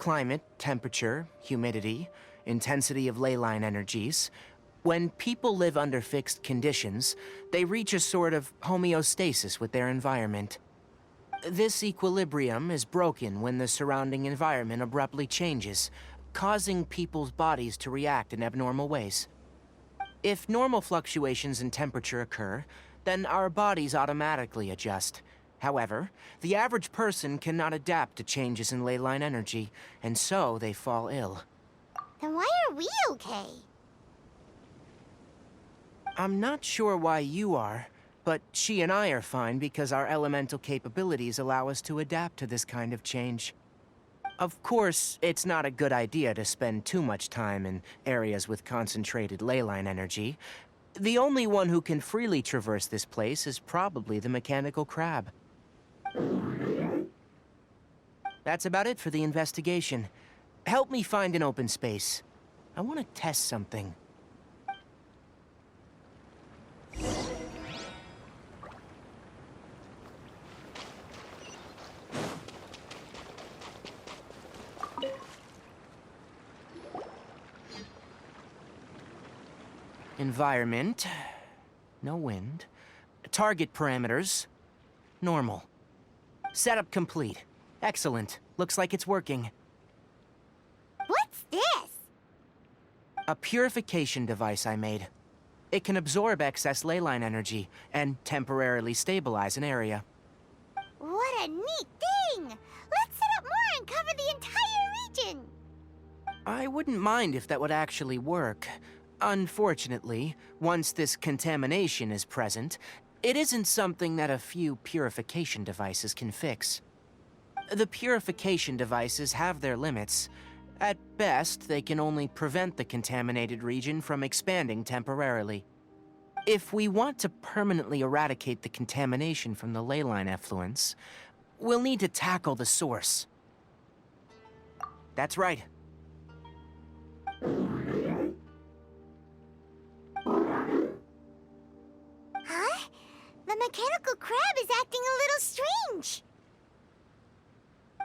climate, temperature, humidity, intensity of ley line energies. When people live under fixed conditions, they reach a sort of homeostasis with their environment. This equilibrium is broken when the surrounding environment abruptly changes, causing people's bodies to react in abnormal ways. If normal fluctuations in temperature occur, then our bodies automatically adjust. However, the average person cannot adapt to changes in ley line energy, and so they fall ill. Then why are we okay? I'm not sure why you are, but she and I are fine because our elemental capabilities allow us to adapt to this kind of change. Of course, it's not a good idea to spend too much time in areas with concentrated ley line energy. The only one who can freely traverse this place is probably the mechanical crab. That's about it for the investigation. Help me find an open space. I want to test something. Environment. No wind. Target parameters. Normal. Setup complete. Excellent. Looks like it's working. What's this? A purification device I made. It can absorb excess ley line energy and temporarily stabilize an area. What a neat thing! Let's set up more and cover the entire region! I wouldn't mind if that would actually work. Unfortunately, once this contamination is present, it isn't something that a few purification devices can fix. The purification devices have their limits. At best, they can only prevent the contaminated region from expanding temporarily. If we want to permanently eradicate the contamination from the ley line effluents, we'll need to tackle the source. That's right. Huh? The mechanical crab is acting a little strange.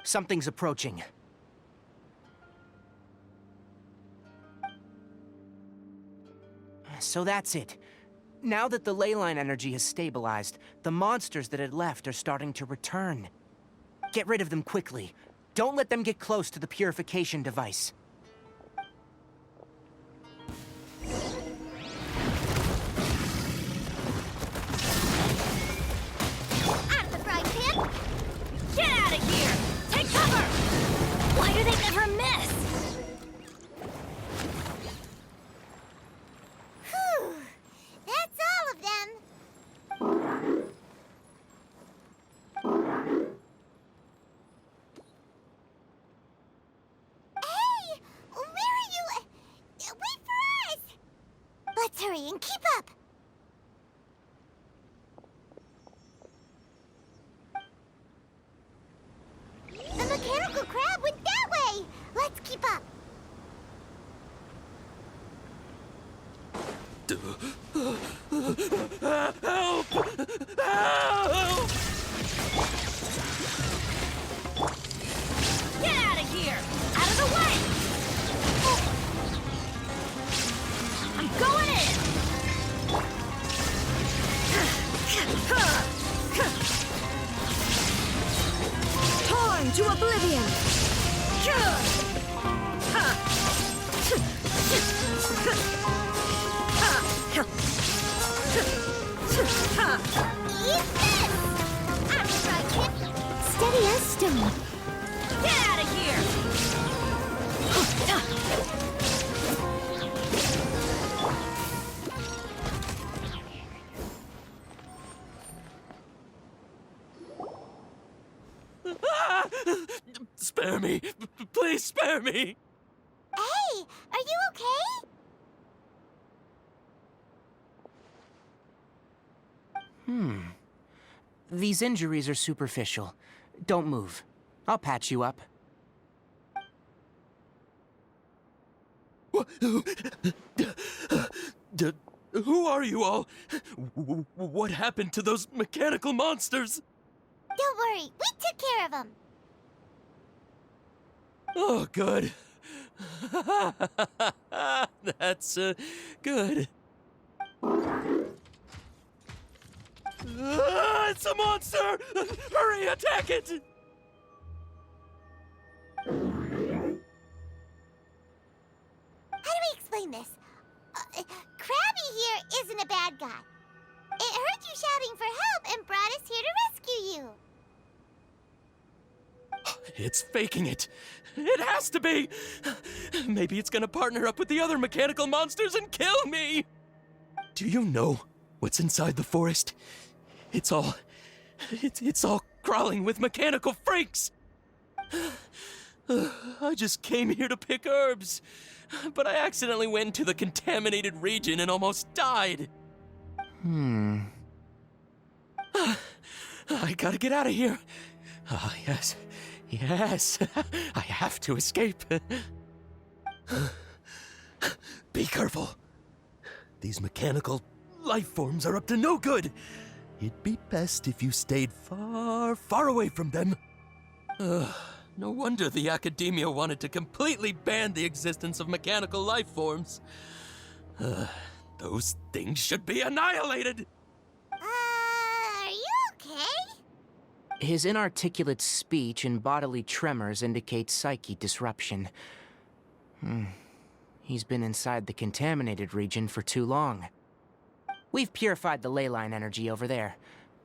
Something's approaching. So that's it. Now that the ley line energy has stabilized, the monsters that had left are starting to return. Get rid of them quickly. Don't let them get close to the purification device. Out of the frying pan! Get out of here! Take cover! Why do they never miss? Whew! That's all of them! Hey! Where are you? Wait for us! Let's hurry and keep up! The mechanical crab went that way! Let's keep up! Help! Help! Get out of here! Out of the way! I'm going in! Torn to oblivion! Eat this! I'm trying to steady as stone. Get out of here! Ah! Spare me! Please spare me! Hey, are you okay? These injuries are superficial. Don't move. I'll patch you up. Who are you all? What happened to those mechanical monsters? Don't worry, we took care of them. Oh, good. That's, good. It's a monster! Hurry, attack it! How do we explain this? Krabby here isn't a bad guy. It heard you shouting for help and brought us here to rescue you. It's faking it. It has to be! Maybe it's gonna partner up with the other mechanical monsters and kill me! Do you know what's inside the forest? It's all crawling with mechanical freaks! I just came here to pick herbs, but I accidentally went into the contaminated region and almost died. I gotta get out of here. Ah, yes. Yes. I have to escape. Be careful. These mechanical life forms are up to no good. It'd be best if you stayed far, far away from them. No wonder the academia wanted to completely ban the existence of mechanical life forms. Those things should be annihilated! Are you okay? His inarticulate speech and bodily tremors indicate psyche disruption. He's been inside the contaminated region for too long. We've purified the ley line energy over there.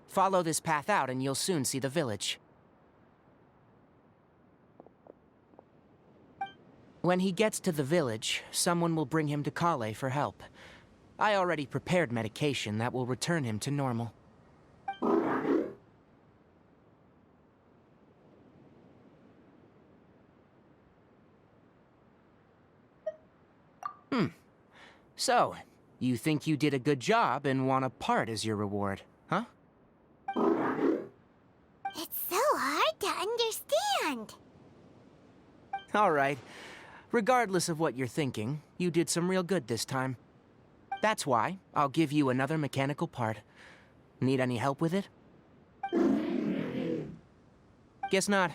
Follow this path out and you'll soon see the village. When he gets to the village, someone will bring him to Kale for help. I already prepared medication that will return him to normal. So, you think you did a good job and want a part as your reward, huh? It's so hard to understand. All right. Regardless of what you're thinking, you did some real good this time. That's why I'll give you another mechanical part. Need any help with it? Guess not.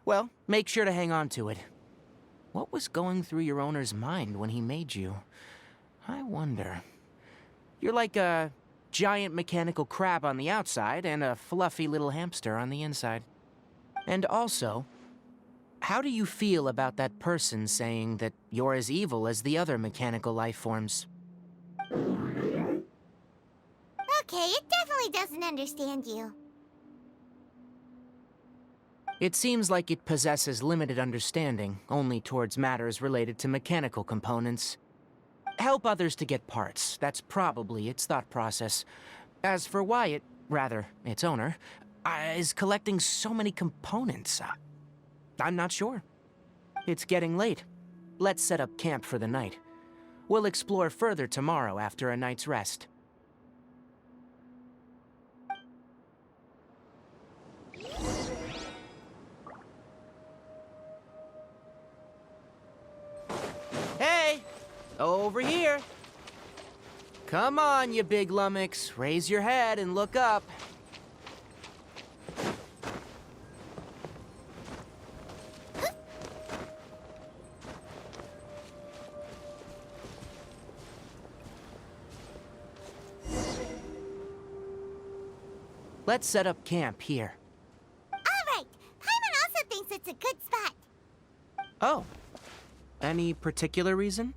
Well, make sure to hang on to it. What was going through your owner's mind when he made you? I wonder. You're like a giant mechanical crab on the outside and a fluffy little hamster on the inside. And also, how do you feel about that person saying that you're as evil as the other mechanical life forms? Okay, it definitely doesn't understand you. It seems like it possesses limited understanding, only towards matters related to mechanical components. Help others to get parts, that's probably its thought process. As for why it, rather, its owner, is collecting so many components, I'm not sure. It's getting late. Let's set up camp for the night. We'll explore further tomorrow after a night's rest. Hey! Over here! Come on, you big lummox. Raise your head and look up. Let's set up camp here. All right, Paimon also thinks it's a good spot. Oh. Any particular reason?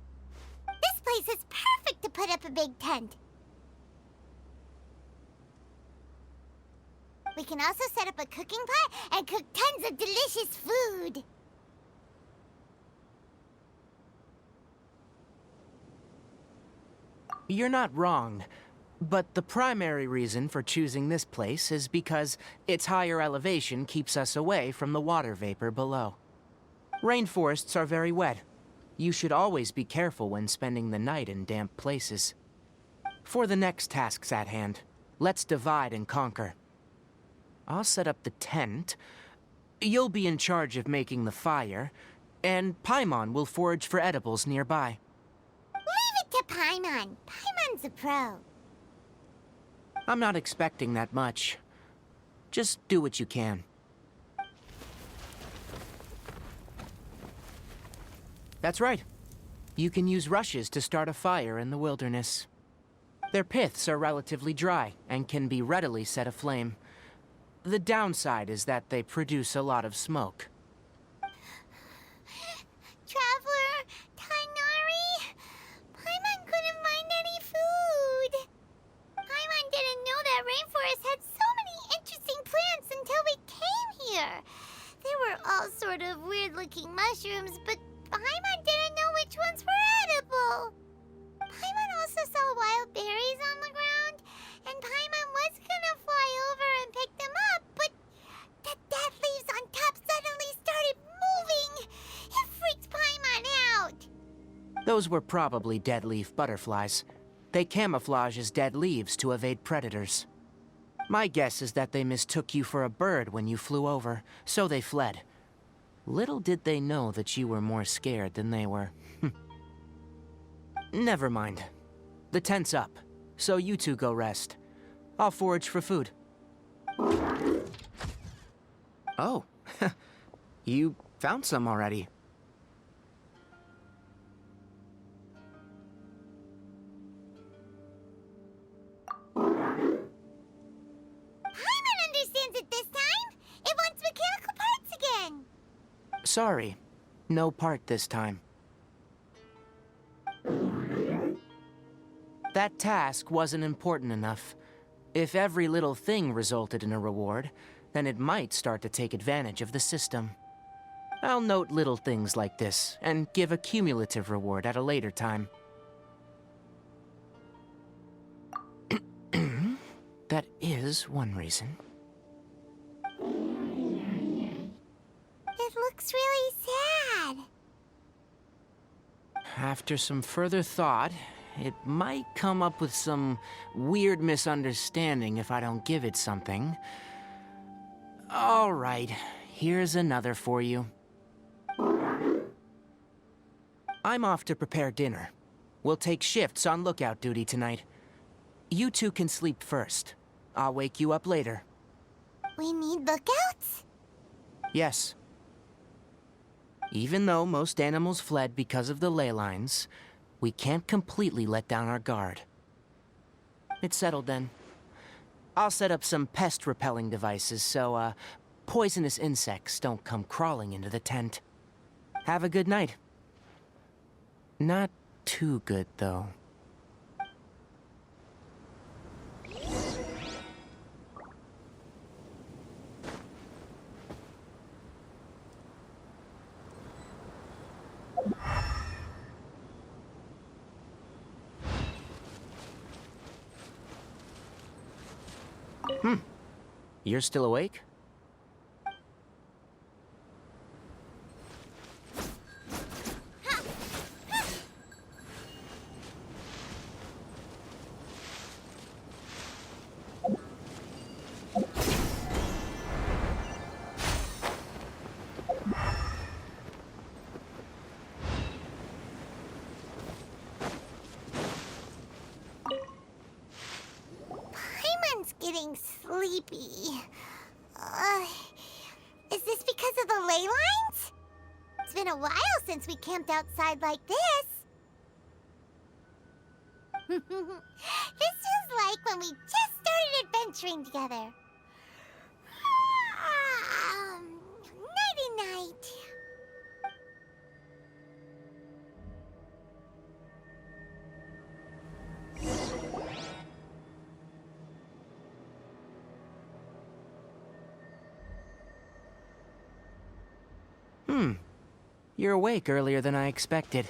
This place is perfect to put up a big tent. We can also set up a cooking pot and cook tons of delicious food. You're not wrong. But the primary reason for choosing this place is because its higher elevation keeps us away from the water vapor below. Rainforests are very wet. You should always be careful when spending the night in damp places. For the next tasks at hand, let's divide and conquer. I'll set up the tent. You'll be in charge of making the fire, and Paimon will forage for edibles nearby. Leave it to Paimon. Paimon's a pro. I'm not expecting that much. Just do what you can. That's right. You can use rushes to start a fire in the wilderness. Their piths are relatively dry and can be readily set aflame. The downside is that they produce a lot of smoke. Traveler, Tighnari, Paimon couldn't find any food. Paimon didn't know that rainforest had so many interesting plants until we came here. They were all sort of weird-looking mushrooms, but Paimon didn't know which ones were edible. Paimon also saw wild berries on the ground, and Paimon was gonna fly over and pick them up, but the dead leaves on top suddenly started moving. It freaked Paimon out. Those were probably dead leaf butterflies. They camouflage as dead leaves to evade predators. My guess is that they mistook you for a bird when you flew over, so they fled. Little did they know that you were more scared than they were. Never mind. The tent's up, so you two go rest. I'll forage for food. Oh, you found some already. Paimon understands it this time. It wants mechanical parts again. Sorry, no part this time. That task wasn't important enough. If every little thing resulted in a reward, then it might start to take advantage of the system. I'll note little things like this, and give a cumulative reward at a later time. That is one reason. It looks really sad. After some further thought, it might come up with some weird misunderstanding if I don't give it something. All right, here's another for you. I'm off to prepare dinner. We'll take shifts on lookout duty tonight. You two can sleep first. I'll wake you up later. We need lookouts? Yes. Even though most animals fled because of the ley lines, we can't completely let down our guard. It's settled then. I'll set up some pest-repelling devices so, poisonous insects don't come crawling into the tent. Have a good night. Not too good, though. You're still awake? Paimon's getting sleepy. Is this because of the ley lines? It's been a while since we camped outside like this. This is like when we just started adventuring together. Nighty-night. You're awake earlier than I expected.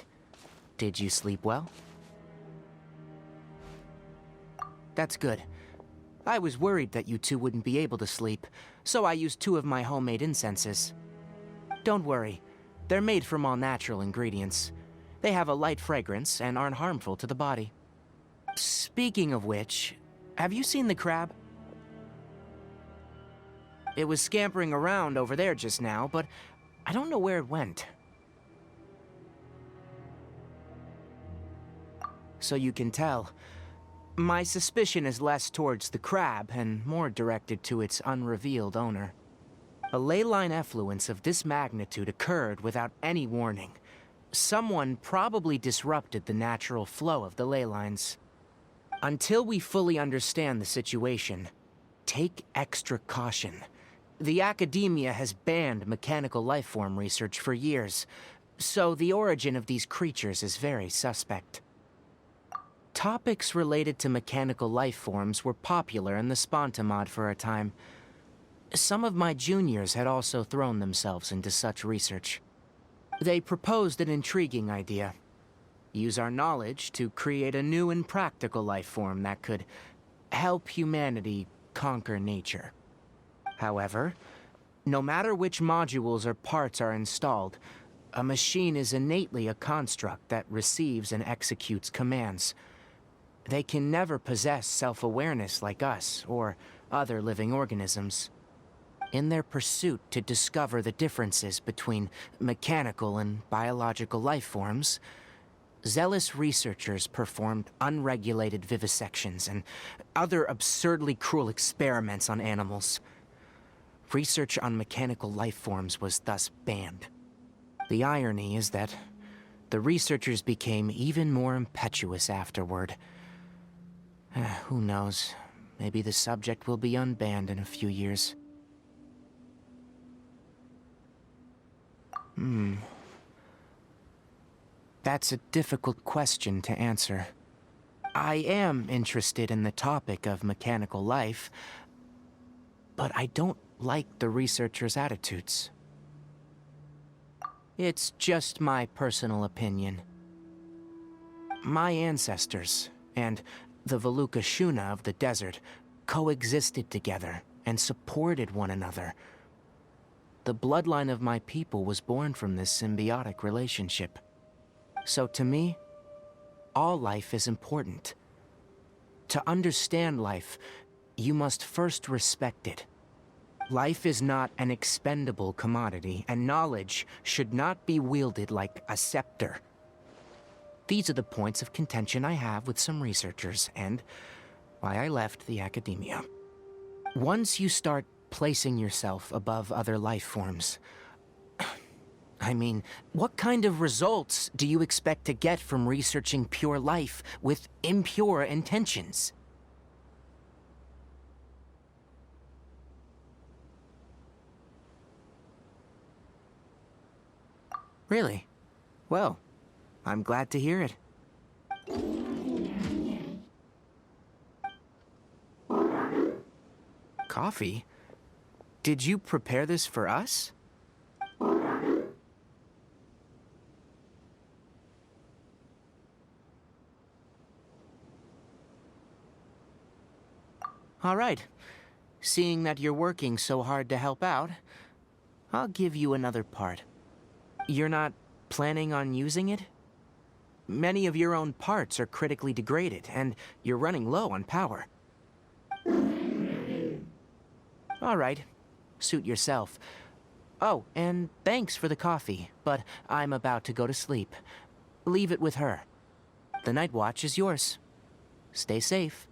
Did you sleep well? That's good. I was worried that you two wouldn't be able to sleep, so I used 2 of my homemade incenses. Don't worry, they're made from all natural ingredients. They have a light fragrance and aren't harmful to the body. Speaking of which, have you seen the crab? It was scampering around over there just now, but I don't know where it went. So you can tell, my suspicion is less towards the crab and more directed to its unrevealed owner. A ley line effluence of this magnitude occurred without any warning, Someone probably disrupted the natural flow of the ley lines. Until we fully understand the situation, take extra caution. The academia has banned mechanical lifeform research for years, so the origin of these creatures is very suspect. Topics related to mechanical lifeforms were popular in the Spontamod for a time. Some of my juniors had also thrown themselves into such research. They proposed an intriguing idea. Use our knowledge to create a new and practical lifeform that could help humanity conquer nature. However, no matter which modules or parts are installed, a machine is innately a construct that receives and executes commands. They can never possess self-awareness like us or other living organisms. In their pursuit to discover the differences between mechanical and biological life forms, zealous researchers performed unregulated vivisections and other absurdly cruel experiments on animals. Research on mechanical life forms was thus banned. The irony is that the researchers became even more impetuous afterward. Who knows? Maybe the subject will be unbanned in a few years. That's a difficult question to answer. I am interested in the topic of mechanical life, but I don't like the researchers' attitudes. It's just my personal opinion. My ancestors and the Veluca Shuna of the desert coexisted together and supported one another. The bloodline of my people was born from this symbiotic relationship. So to me, all life is important. To understand life, you must first respect it. Life is not an expendable commodity, and knowledge should not be wielded like a scepter. These are the points of contention I have with some researchers, and why I left the academia. Once you start placing yourself above other life forms, I mean, what kind of results do you expect to get from researching pure life with impure intentions? Really? Well, I'm glad to hear it. Coffee? Did you prepare this for us? All right. Seeing that you're working so hard to help out, I'll give you another part. You're not planning on using it? Many of your own parts are critically degraded, and you're running low on power. All right. Suit yourself. Oh, and thanks for the coffee, but I'm about to go to sleep. Leave it with her. The night watch is yours. Stay safe.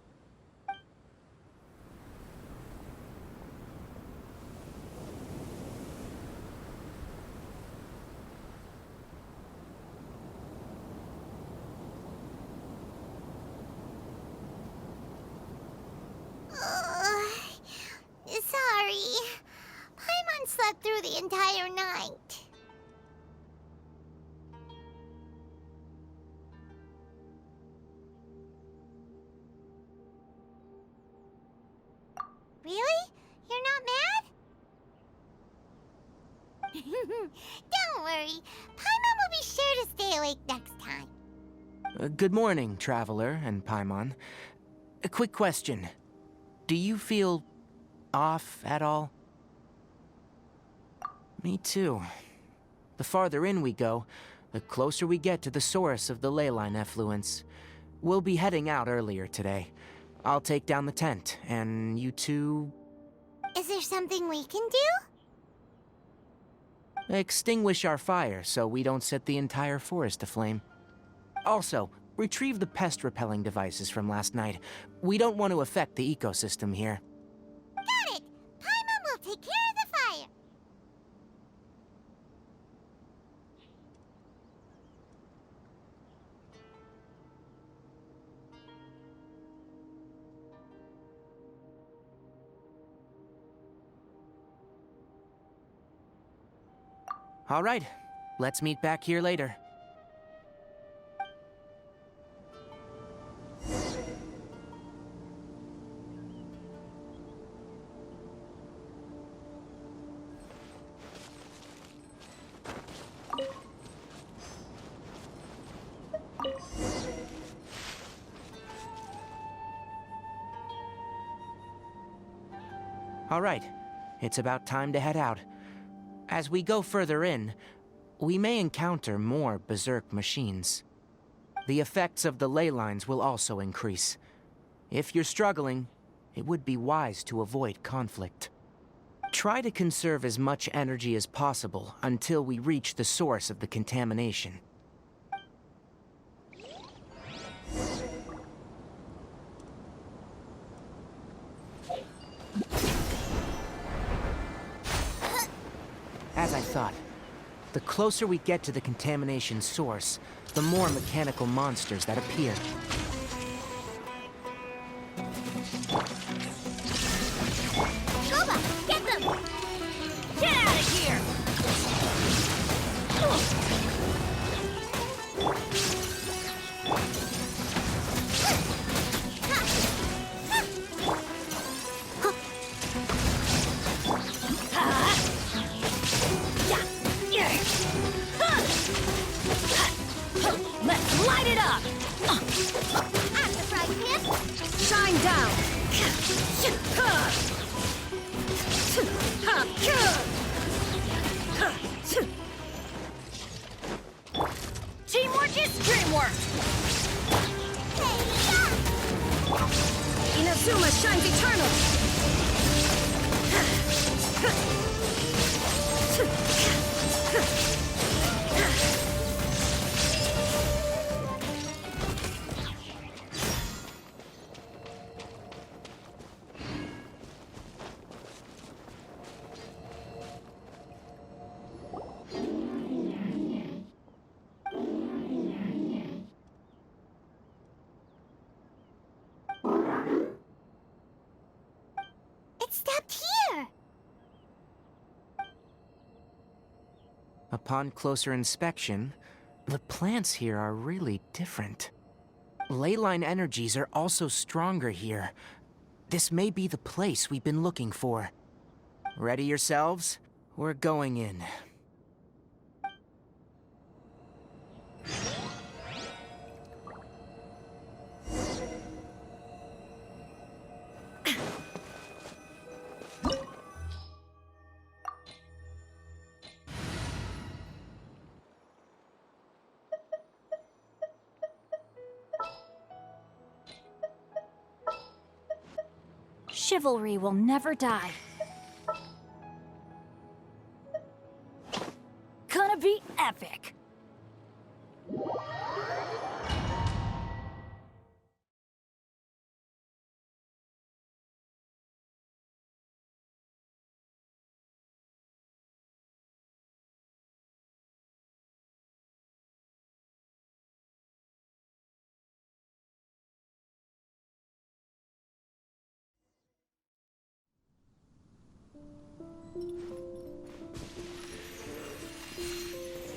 Sorry. Paimon slept through the entire night. Really? You're not mad? Don't worry. Paimon will be sure to stay awake next time. Good morning, Traveler and Paimon. A quick question. Do you feel off at all? Me too. The farther in we go, the closer we get to the source of the ley line effluence. We'll be heading out earlier today. I'll take down the tent, and you two... Is there something we can do? extinguish our fire so we don't set the entire forest aflame. Also, retrieve the pest-repelling devices from last night. We don't want to affect the ecosystem here. Got it! Paimon will take care of the fire. All right, let's meet back here later. All right, it's about time to head out. As we go further in, we may encounter more berserk machines. The effects of the ley lines will also increase. If you're struggling, it would be wise to avoid conflict. Try to conserve as much energy as possible until we reach the source of the contamination. As I thought, the closer we get to the contamination source, the more mechanical monsters that appear. Goba, get them! Get out of here! Let's light it up! I'm the frog pimp. Shine down! Teamwork is dreamwork! Inazuma shines eternal! It stopped here. Upon closer inspection, the plants here are really different. Ley line energies are also stronger here. This may be the place we've been looking for. Ready yourselves? We're going in. Chivalry will never die. Gonna be epic!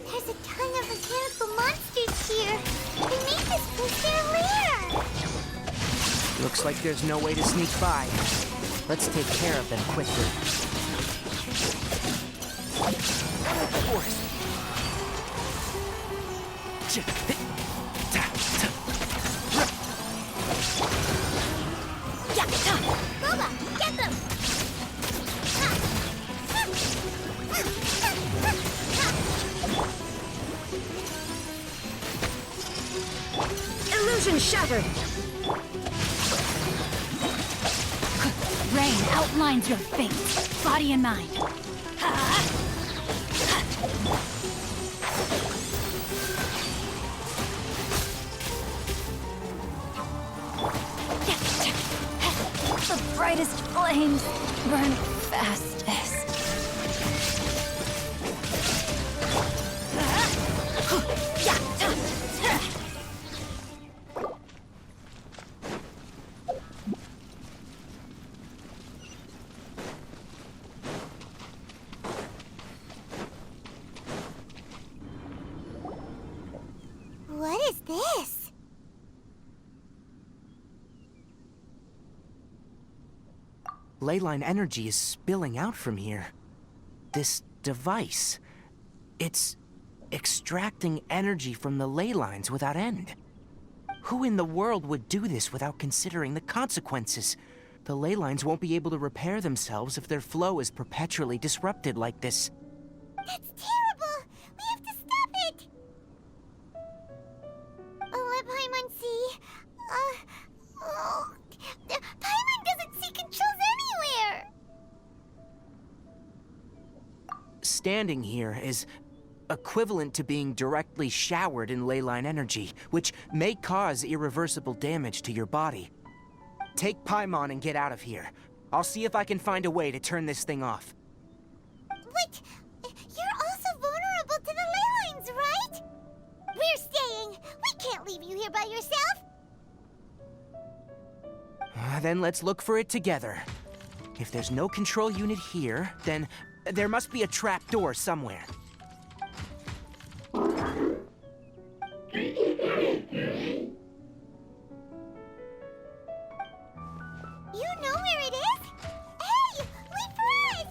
There's a ton of mechanical monsters here. They make this place their lair. Looks like there's no way to sneak by. Let's take care of them quickly. Of course. Goba, get them. Illusion shattered! Rain outlines your fate, body and mind. The brightest flames burn fastest. this? Leyline energy is spilling out from here. This device, it's extracting energy from the ley lines without end. Who in the world would do this without considering the consequences? The ley lines won't be able to repair themselves if their flow is perpetually disrupted like this. That's terrible! We have to stop it! Let Paimon see. Paimon doesn't see controls anywhere! Standing here is equivalent to being directly showered in leyline energy, which may cause irreversible damage to your body. Take Paimon and get out of here. I'll see if I can find a way to turn this thing off. But you're also vulnerable to the ley lines, right? We're staying. We can't leave you here by yourself. Then let's look for it together. If there's no control unit here, then there must be a trap door somewhere. You know where it is? Hey, wait for us!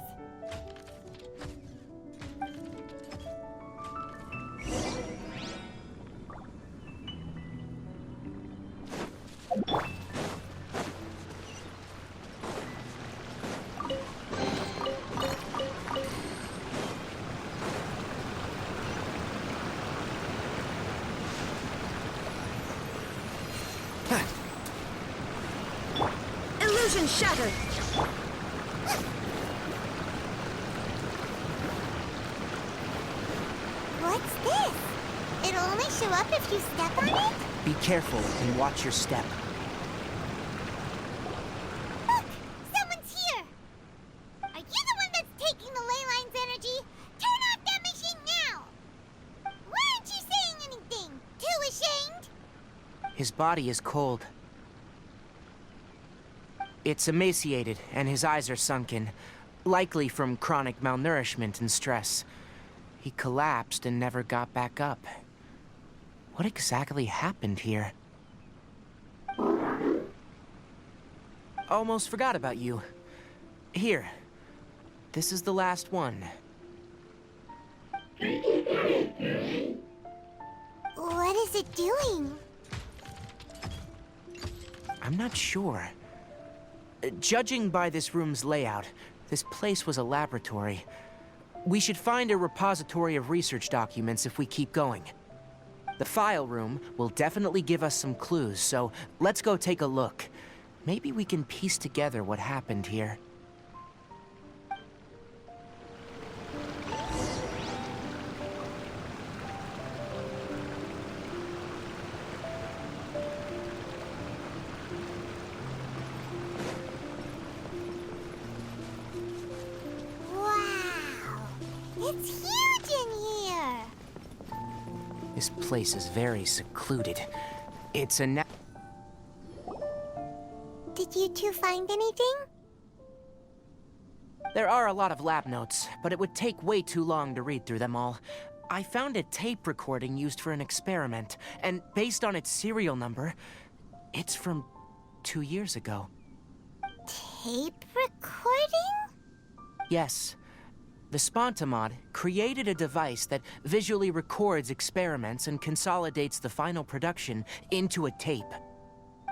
Illusion shattered! What's this? It'll only show up if you step on it? Be careful and watch your step. Look! Someone's here! Are you the one that's taking the ley line's energy? Turn off that machine now! Why aren't you saying anything? Too ashamed? His body is cold. It's emaciated, and his eyes are sunken, likely from chronic malnourishment and stress. He collapsed and never got back up. What exactly happened here? Almost forgot about you. Here. This is the last one. What is it doing? I'm not sure. Judging by this room's layout, this place was a laboratory. We should find a repository of research documents if we keep going. The file room will definitely give us some clues, so let's go take a look. Maybe we can piece together what happened here. Wow! It's huge in here! This place is very secluded. It's a Did you two find anything? There are a lot of lab notes, but it would take way too long to read through them all. I found a tape recording used for an experiment, and based on its serial number, it's from 2 years ago. Tape recording? Yes. The Spontamod created a device that visually records experiments and consolidates the final production into a tape.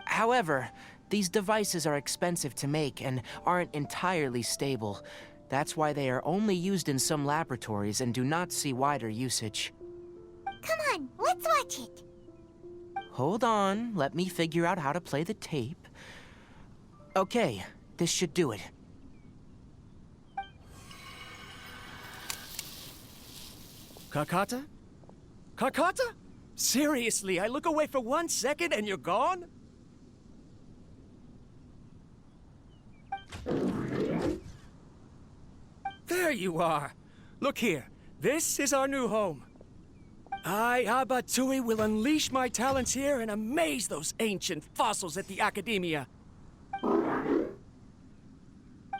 However, these devices are expensive to make and aren't entirely stable. That's why they are only used in some laboratories and do not see wider usage. Come on, let's watch it. Hold on, let me figure out how to play the tape. Okay, this should do it. Kakata? Kakata? Seriously, I look away for 1 second and you're gone? There you are. Look here. This is our new home. I, Abatui, will unleash my talents here and amaze those ancient fossils at the Academia.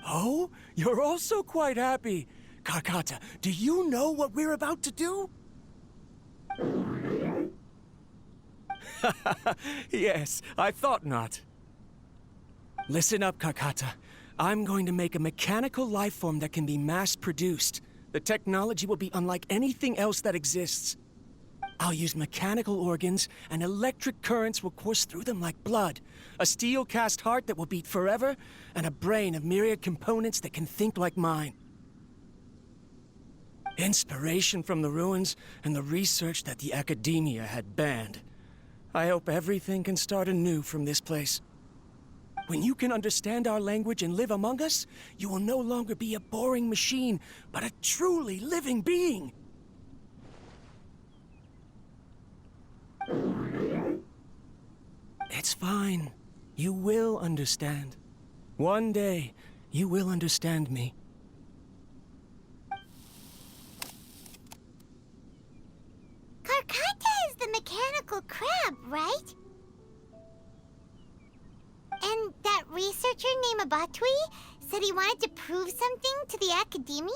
Oh, you're also quite happy. Kakata, do you know what we're about to do? Yes, I thought not. Listen up, Karkata. I'm going to make a mechanical life form that can be mass-produced. The technology will be unlike anything else that exists. I'll use mechanical organs, and electric currents will course through them like blood. A steel-cast heart that will beat forever, and a brain of myriad components that can think like mine. Inspiration from the ruins and the research that the academia had banned. I hope everything can start anew from this place. When you can understand our language and live among us, you will no longer be a boring machine, but a truly living being. It's fine. You will understand. One day, you will understand me. Karkata is the mechanical crab, right? And that researcher named Abatui said he wanted to prove something to the academia?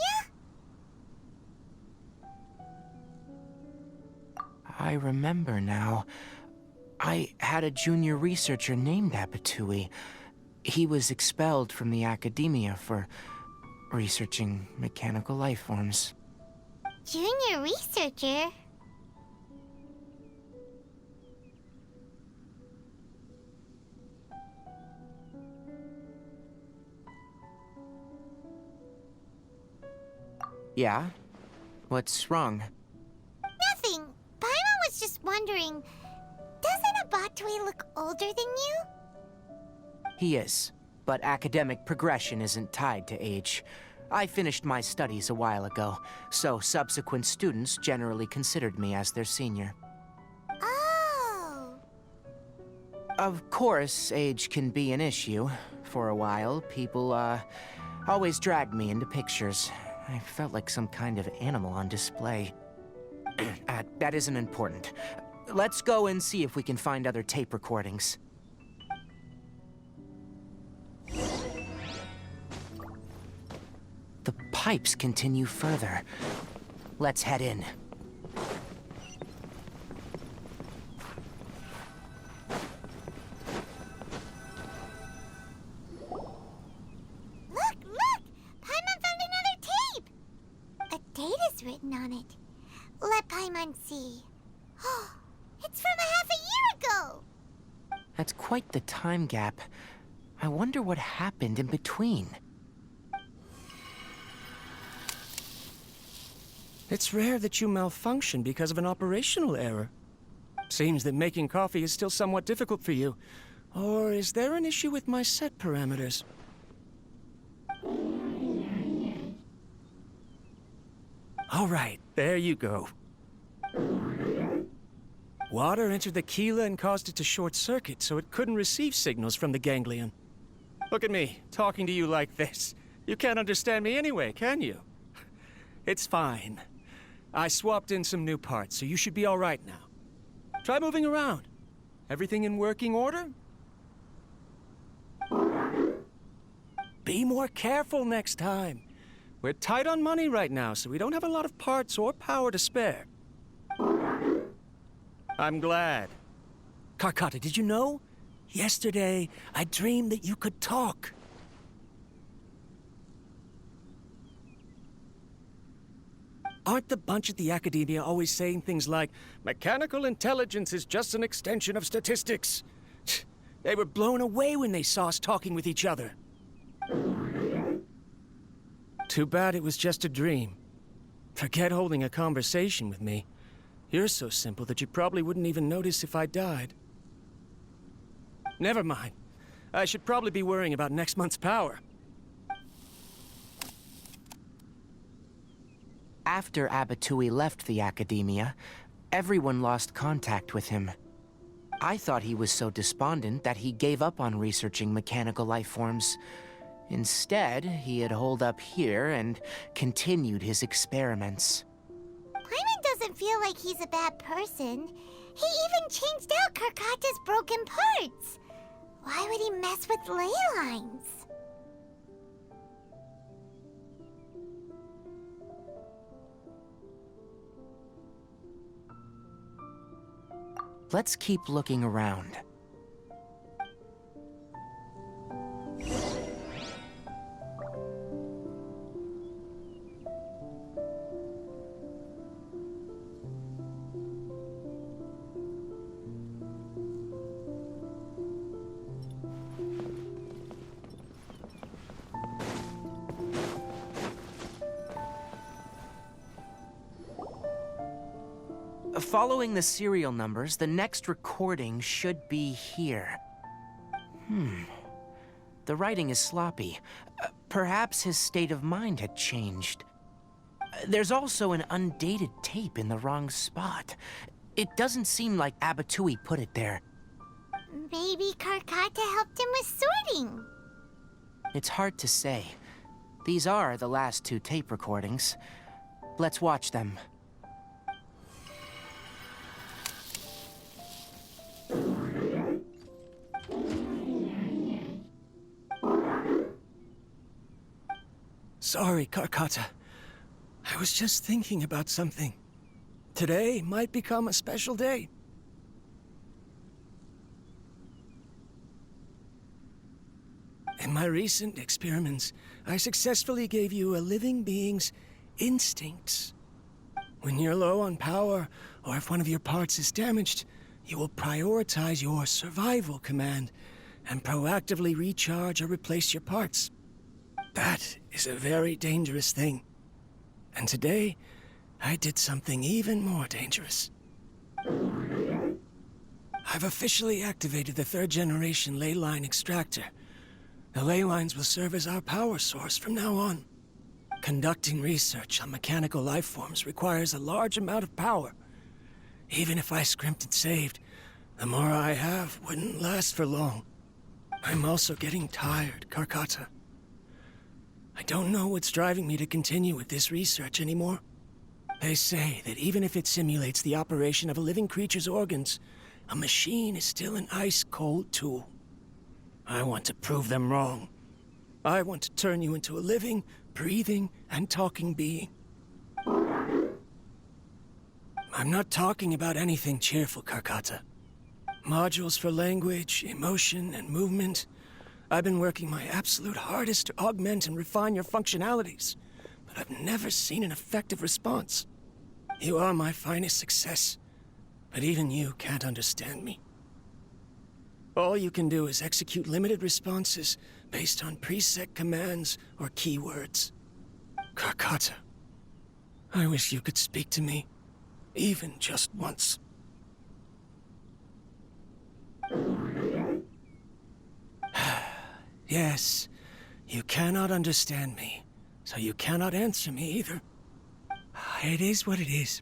I remember now. I had a junior researcher named Abatui. He was expelled from the academia for researching mechanical life forms. Junior researcher? Yeah? What's wrong? Nothing. Paimon was just wondering, doesn't Abatui look older than you? He is, but academic progression isn't tied to age. I finished my studies a while ago, so subsequent students generally considered me as their senior. Oh. Of course, age can be an issue. For a while, people, always dragged me into pictures. I felt like some kind of animal on display. That isn't important. Let's go and see if we can find other tape recordings. The pipes continue further. Let's head in. Look, look! Paimon found another tape! A date is written on it. Let Paimon see. Oh, it's from a half a year ago! That's quite the time gap. I wonder what happened in between. It's rare that you malfunction because of an operational error. Seems that making coffee is still somewhat difficult for you. Or is there an issue with my set parameters? All right, there you go. Water entered the chela and caused it to short-circuit, so it couldn't receive signals from the ganglion. Look at me, talking to you like this. You can't understand me anyway, can you? It's fine. I swapped in some new parts, so you should be all right now. Try moving around. Everything in working order? Be more careful next time. We're tight on money right now, so we don't have a lot of parts or power to spare. I'm glad. Karkata, did you know? Yesterday, I dreamed that you could talk. Aren't the bunch at the academia always saying things like, mechanical intelligence is just an extension of statistics? They were blown away when they saw us talking with each other. Too bad it was just a dream. Forget holding a conversation with me. You're so simple that you probably wouldn't even notice if I died. Never mind. I should probably be worrying about next month's power. After Abatui left the academia, everyone lost contact with him. I thought he was so despondent that he gave up on researching mechanical life forms. Instead, he had holed up here and continued his experiments. Paimon doesn't feel like he's a bad person. He even changed out Karkata's broken parts. Why would he mess with ley lines? Let's keep looking around. Following the serial numbers, the next recording should be here. The writing is sloppy. Perhaps his state of mind had changed. There's also an undated tape in the wrong spot. It doesn't seem like Abatui put it there. Maybe Karkata helped him with sorting. It's hard to say. These are the last two tape recordings. Let's watch them. Sorry, Karkata. I was just thinking about something. Today might become a special day. In my recent experiments, I successfully gave you a living being's instincts. When you're low on power, or if one of your parts is damaged, you will prioritize your survival command and proactively recharge or replace your parts. That is a very dangerous thing. And today, I did something even more dangerous. I've officially activated the third-generation ley line extractor. The ley lines will serve as our power source from now on. Conducting research on mechanical life forms requires a large amount of power. Even if I scrimped and saved, the more I have wouldn't last for long. I'm also getting tired, Karkata. I don't know what's driving me to continue with this research anymore. They say that even if it simulates the operation of a living creature's organs, a machine is still an ice-cold tool. I want to prove them wrong. I want to turn you into a living, breathing, and talking being. I'm not talking about anything cheerful, Karkata. Modules for language, emotion, and movement. I've been working my absolute hardest to augment and refine your functionalities, but I've never seen an effective response. You are my finest success, but even you can't understand me. All you can do is execute limited responses based on preset commands or keywords. Karkata, I wish you could speak to me, even just once. Yes, you cannot understand me, so you cannot answer me either. It is what it is.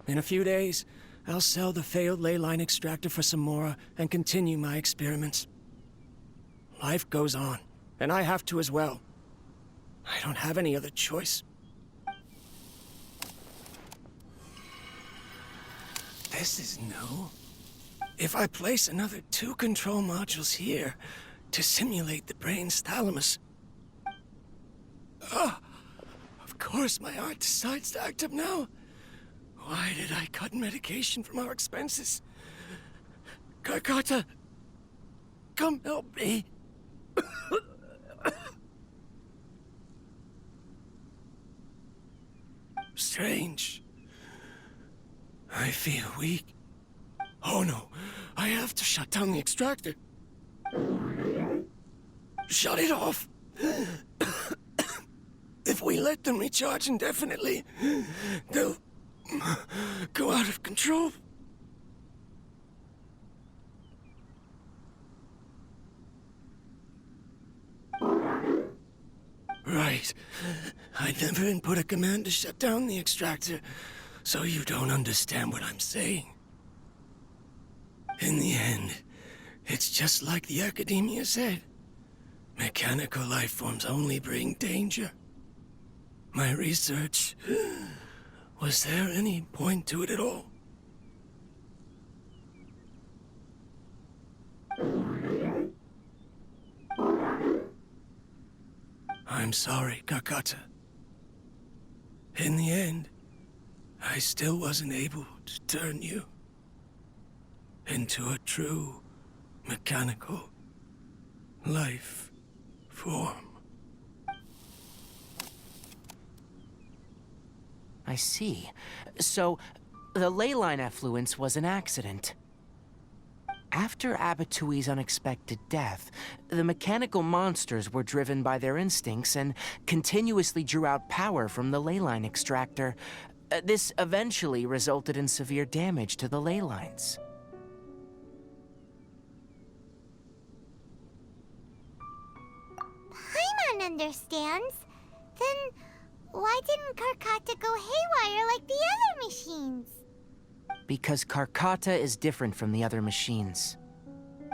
In a few days, I'll sell the failed ley line extractor for some more and continue my experiments. Life goes on, and I have to as well. I don't have any other choice. This is new. If I place another 2 control modules here to simulate the brain's thalamus... Of course my heart decides to act up now. Why did I cut medication from our expenses? Karkata, come help me. Strange. I feel weak. Oh no, I have to shut down the extractor. Shut it off. If we let them recharge indefinitely, they'll go out of control. Right. I never input a command to shut down the extractor, so you don't understand what I'm saying. In the end, it's just like the academia said. Mechanical life forms only bring danger. My research... Was there any point to it at all? I'm sorry, Karkata. In the end, I still wasn't able to turn you into a true mechanical life form. I see. So, the ley line effluence was an accident. After Abatui's unexpected death, the mechanical monsters were driven by their instincts and continuously drew out power from the ley line extractor. This eventually resulted in severe damage to the ley lines. Paimon understands. Then why didn't Karkata go haywire like the other machines? Because Karkata is different from the other machines.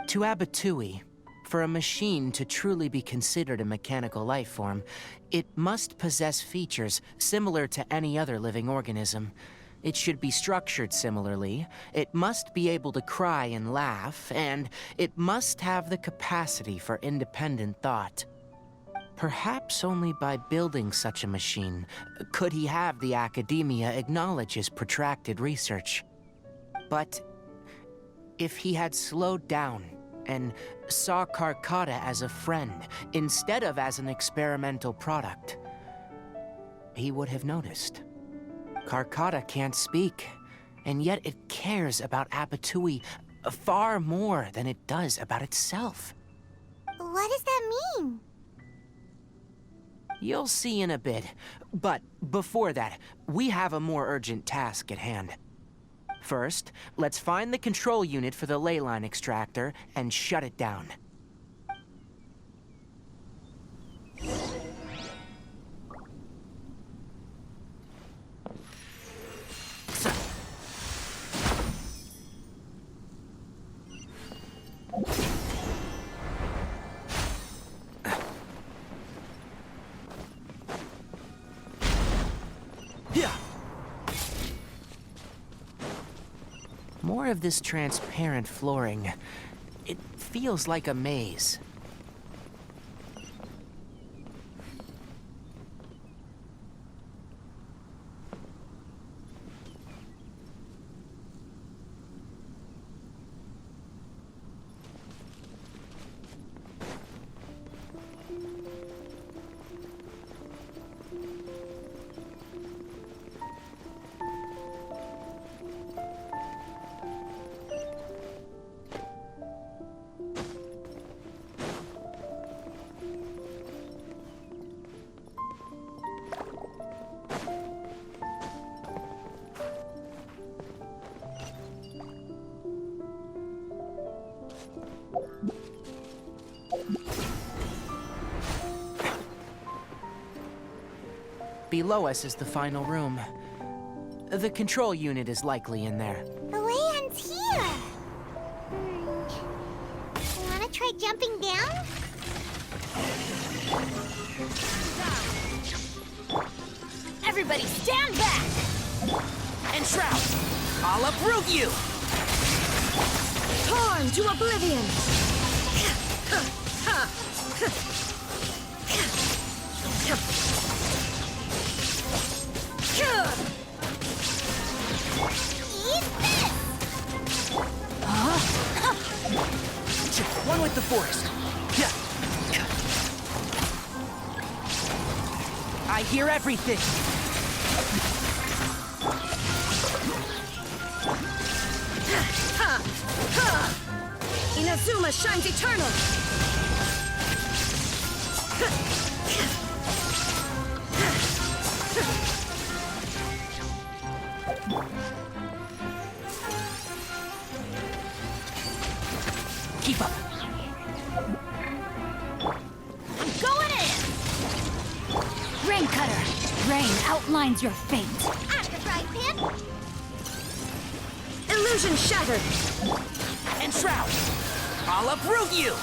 To Abatui, for a machine to truly be considered a mechanical life form, it must possess features similar to any other living organism. It should be structured similarly, it must be able to cry and laugh, and it must have the capacity for independent thought. Perhaps only by building such a machine could he have the academia acknowledge his protracted research. But if he had slowed down and saw Karkata as a friend instead of as an experimental product, he would have noticed. Karkata can't speak, and yet it cares about Abatui far more than it does about itself. What does that mean? You'll see in a bit, but before that, we have a more urgent task at hand. First, let's find the control unit for the ley line extractor and shut it down. More of this transparent flooring. It feels like a maze. Below us is the final room. The control unit is likely in there. The way ends here. Wanna try jumping down? Everybody stand back! And Shroud, I'll uproot you! Torn to oblivion! One with the forest. I hear everything. Inazuma shines eternal! Keep up. I'm going in! Rain Cutter! Rain outlines your fate. At the right pin. Illusion shattered! And Shroud, I'll uproot you!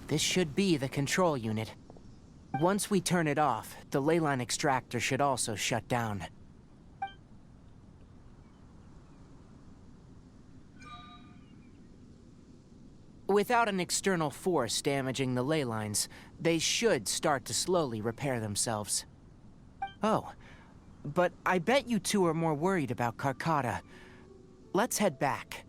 This should be the control unit. Once we turn it off, the ley line extractor should also shut down. Without an external force damaging the ley lines, they should start to slowly repair themselves. Oh, but I bet you two are more worried about Karkata. Let's head back.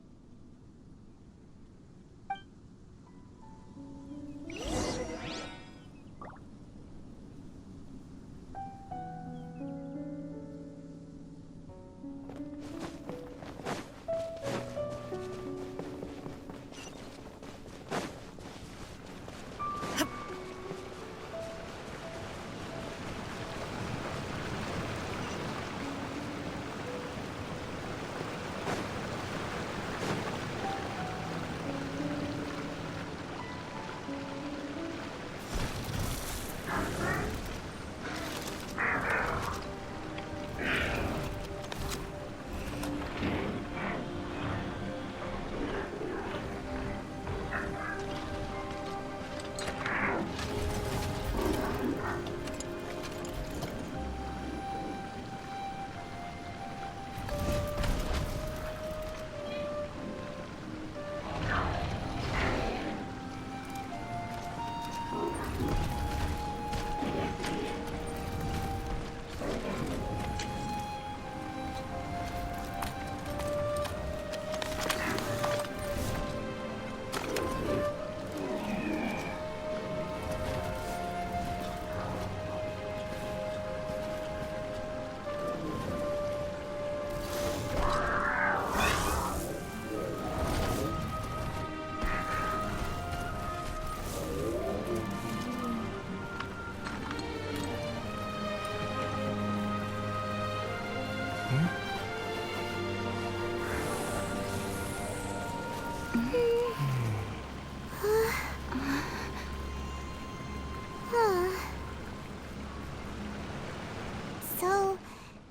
So,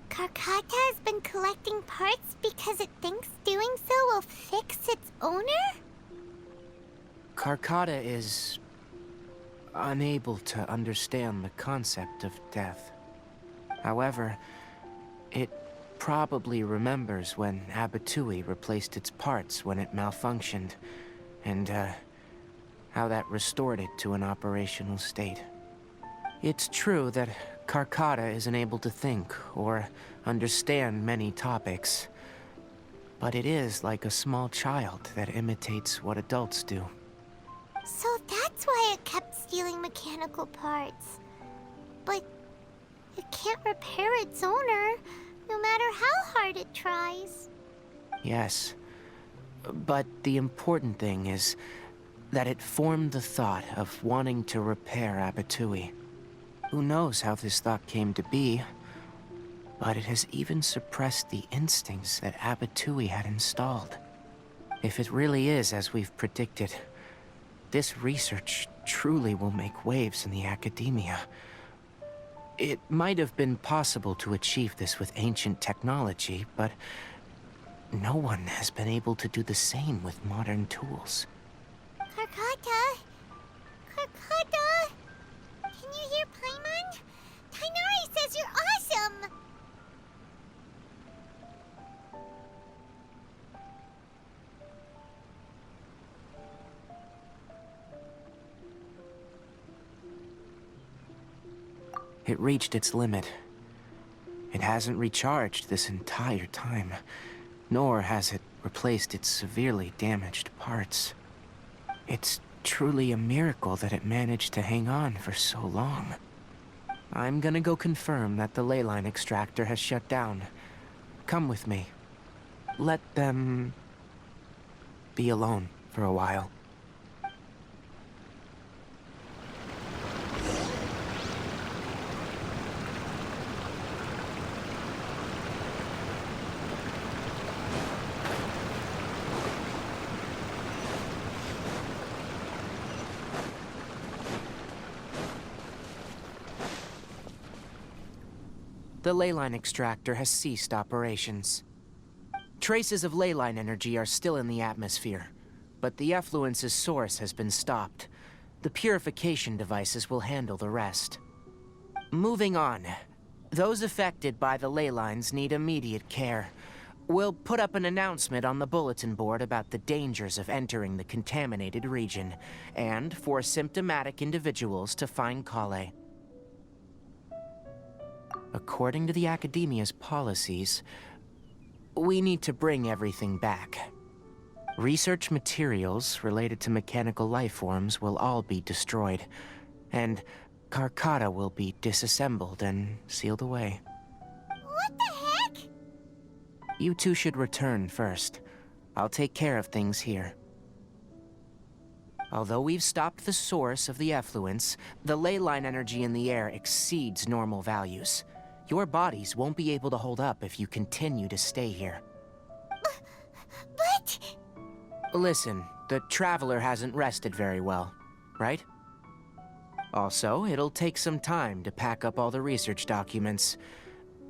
Karkata has been collecting parts because it thinks doing so will fix its owner? Karkata is unable to understand the concept of death. However, it probably remembers when Abatui replaced its parts when it malfunctioned, and how that restored it to an operational state. It's true that Karkata isn't able to think or understand many topics, but it is like a small child that imitates what adults do. So that's why it kept stealing mechanical parts. But it can't repair its owner, no matter how hard it tries. Yes, but the important thing is that it formed the thought of wanting to repair Abatui. Who knows how this thought came to be, but it has even suppressed the instincts that Abatui had installed. If it really is as we've predicted, this research truly will make waves in the academia. It might have been possible to achieve this with ancient technology, but no one has been able to do the same with modern tools. Karkata? Karkata? Can you hear Paimon? Tighnari says you're awesome! It reached its limit. It hasn't recharged this entire time, nor has it replaced its severely damaged parts. It's truly a miracle that it managed to hang on for so long. I'm gonna go confirm that the leyline extractor has shut down. Come with me. Let them be alone for a while. The leyline extractor has ceased operations. Traces of leyline energy are still in the atmosphere, but the effluence's source has been stopped. The purification devices will handle the rest. Moving on. Those affected by the leylines need immediate care. We'll put up an announcement on the bulletin board about the dangers of entering the contaminated region, and for symptomatic individuals to find Kale. according to the Academia's policies, we need to bring everything back. Research materials related to mechanical life forms will all be destroyed, and Karkata will be disassembled and sealed away. What the heck? You two should return first. I'll take care of things here. Although we've stopped the source of the effluence, the ley line energy in the air exceeds normal values. Your bodies won't be able to hold up if you continue to stay here. But... Listen, the Traveler hasn't rested very well, right? Also, it'll take some time to pack up all the research documents.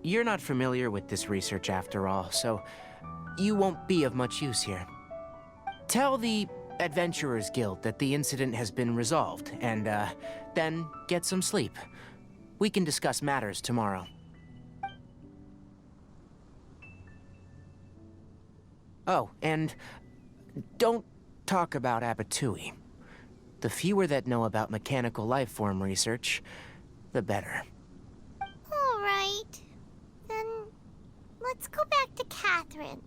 You're not familiar with this research after all, so you won't be of much use here. Tell the Adventurers Guild that the incident has been resolved, and, then get some sleep. We can discuss matters tomorrow. Oh, and don't talk about Abatui. The fewer that know about mechanical lifeform research, the better. All right. Then let's go back to Catherine.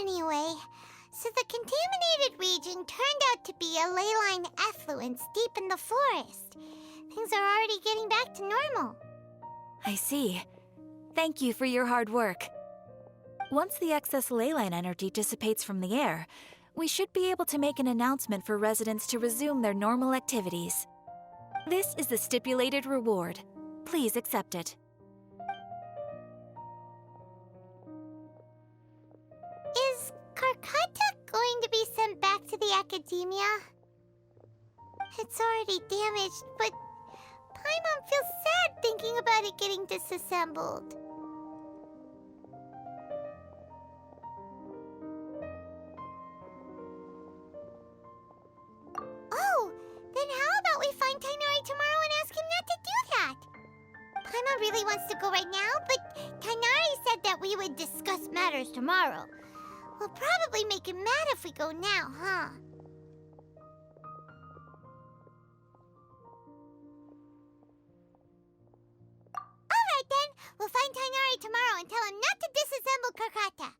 Anyway, so the contaminated region turned out to be a ley line effluence deep in the forest. Things are already getting back to normal. I see. Thank you for your hard work. Once the excess ley line energy dissipates from the air, we should be able to make an announcement for residents to resume their normal activities. This is the stipulated reward. Please accept it. Is Karkata going to be sent back to the Academia? It's already damaged, but Paimon feels sad thinking about it getting disassembled. Oh, then how about we find Tighnari tomorrow and ask him not to do that? Paimon really wants to go right now, but Tighnari said that we would discuss matters tomorrow. We'll probably make him mad if we go now, huh? Alright then, we'll find Tighnari tomorrow and tell him not to disassemble Karkata.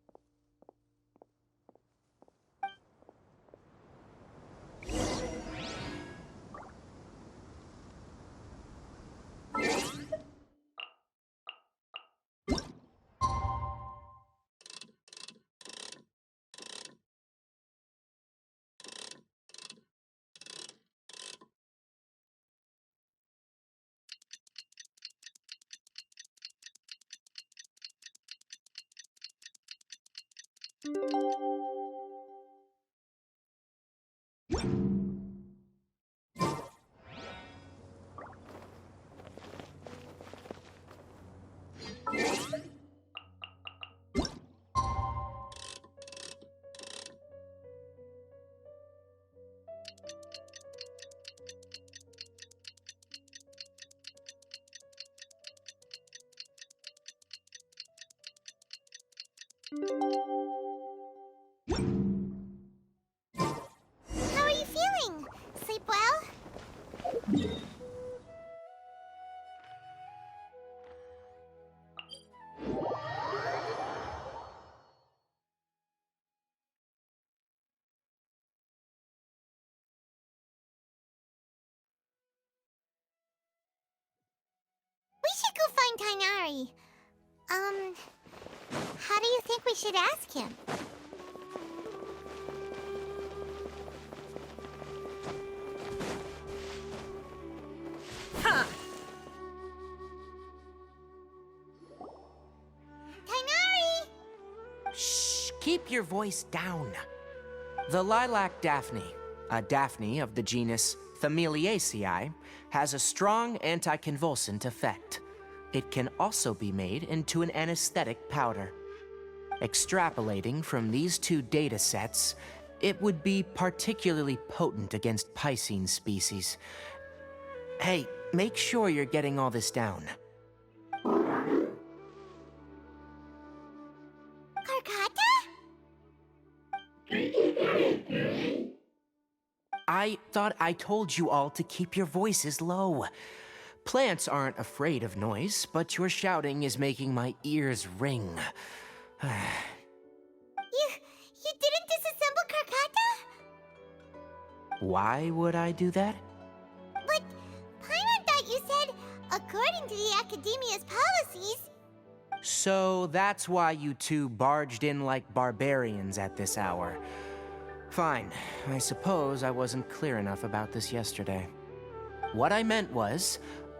to find Tighnari. How do you think we should ask him? Tighnari! Shh, keep your voice down. The lilac daphne, a daphne of the genus Thameliaceae, has a strong anticonvulsant effect. It can also be made into an anesthetic powder. Extrapolating from these two data sets, it would be particularly potent against Piscine species. Hey, make sure you're getting all this down. Karkata? I thought I told you all to keep your voices low. Plants aren't afraid of noise, but your shouting is making my ears ring. You didn't disassemble Karkata? Why would I do that? But Paimon thought you said, according to the Academia's policies... So that's why you two barged in like barbarians at this hour. Fine. I suppose I wasn't clear enough about this yesterday. What I meant was,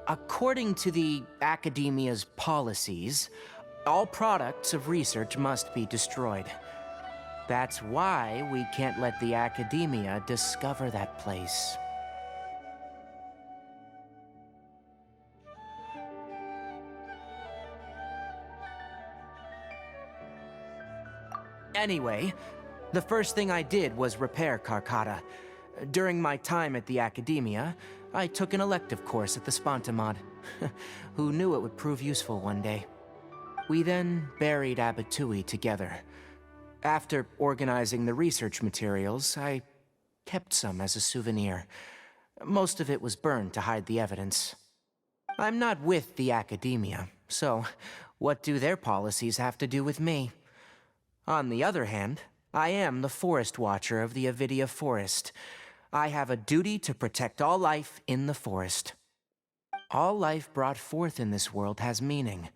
according to the Academia's policies, all products of research must be destroyed. That's why we can't let the Academia discover that place. Anyway, the first thing I did was repair Karkata. During my time at the Academia, I took an elective course at the Spontamod. Who knew it would prove useful one day? We then buried Abatui together. After organizing the research materials, I kept some as a souvenir. Most of it was burned to hide the evidence. I'm not with the Academia, so what do their policies have to do with me? On the other hand, I am the Forest Watcher of the Avidia Forest. I have a duty to protect all life in the forest. All life brought forth in this world has meaning,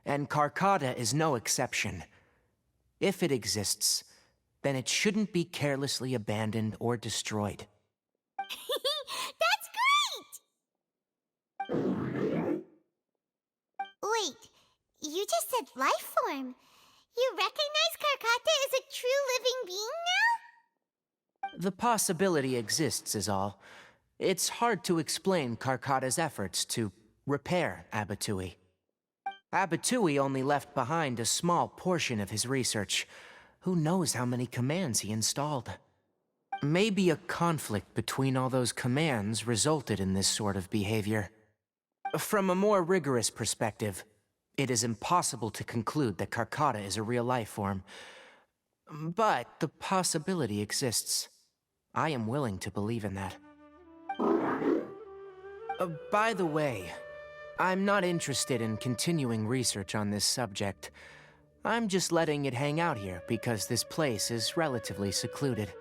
and Karkata is no exception. If it exists, then it shouldn't be carelessly abandoned or destroyed. That's great! Wait, you just said life form. You recognize Karkata as a true living being now? The possibility exists is all. It's hard to explain Karkata's efforts to repair Abatui. Abatui only left behind a small portion of his research. Who knows how many commands he installed? Maybe a conflict between all those commands resulted in this sort of behavior. From a more rigorous perspective, it is impossible to conclude that Karkata is a real life form. But the possibility exists. I am willing to believe in that. By the way, I'm not interested in continuing research on this subject. I'm just letting it hang out here because this place is relatively secluded.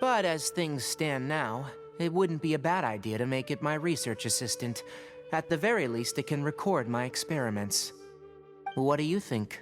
But as things stand now, it wouldn't be a bad idea to make it my research assistant. At the very least, it can record my experiments. What do you think?